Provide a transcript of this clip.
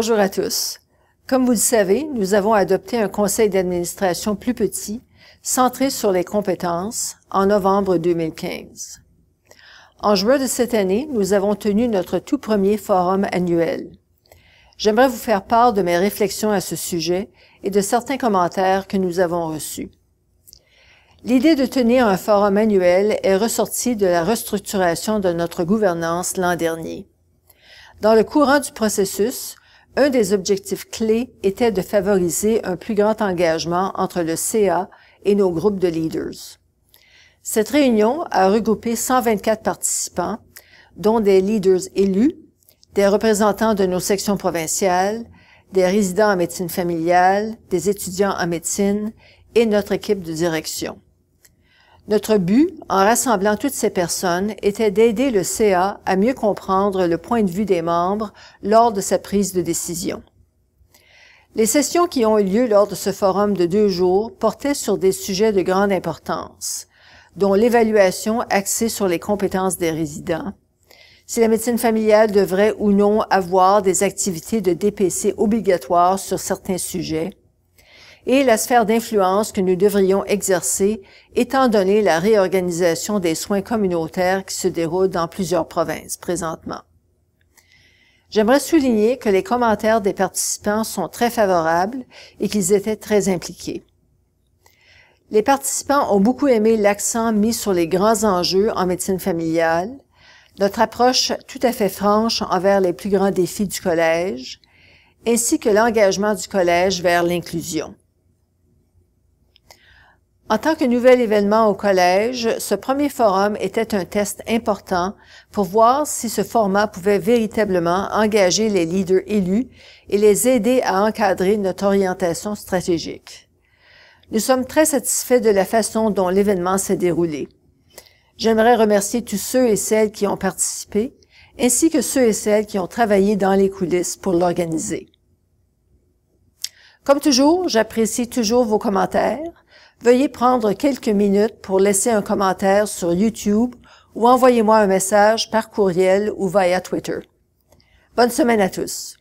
Bonjour à tous. Comme vous le savez, nous avons adopté un conseil d'administration plus petit, centré sur les compétences, en novembre 2015. En juin de cette année, nous avons tenu notre tout premier forum annuel. J'aimerais vous faire part de mes réflexions à ce sujet et de certains commentaires que nous avons reçus. L'idée de tenir un forum annuel est ressortie de la restructuration de notre gouvernance l'an dernier. Dans le courant du processus, un des objectifs clés était de favoriser un plus grand engagement entre le CA et nos groupes de leaders. Cette réunion a regroupé 124 participants, dont des leaders élus, des représentants de nos sections provinciales, des résidents en médecine familiale, des étudiants en médecine et notre équipe de direction. Notre but, en rassemblant toutes ces personnes, était d'aider le CA à mieux comprendre le point de vue des membres lors de sa prise de décision. Les sessions qui ont eu lieu lors de ce forum de 2 jours portaient sur des sujets de grande importance, dont l'évaluation axée sur les compétences des résidents, si la médecine familiale devrait ou non avoir des activités de DPC obligatoires sur certains sujets, et la sphère d'influence que nous devrions exercer étant donné la réorganisation des soins communautaires qui se déroule dans plusieurs provinces présentement. J'aimerais souligner que les commentaires des participants sont très favorables et qu'ils étaient très impliqués. Les participants ont beaucoup aimé l'accent mis sur les grands enjeux en médecine familiale, notre approche tout à fait franche envers les plus grands défis du collège, ainsi que l'engagement du collège vers l'inclusion. En tant que nouvel événement au collège, ce premier forum était un test important pour voir si ce format pouvait véritablement engager les leaders élus et les aider à encadrer notre orientation stratégique. Nous sommes très satisfaits de la façon dont l'événement s'est déroulé. J'aimerais remercier tous ceux et celles qui ont participé, ainsi que ceux et celles qui ont travaillé dans les coulisses pour l'organiser. Comme toujours, j'apprécie toujours vos commentaires. Veuillez prendre quelques minutes pour laisser un commentaire sur YouTube ou envoyez-moi un message par courriel ou via Twitter. Bonne semaine à tous.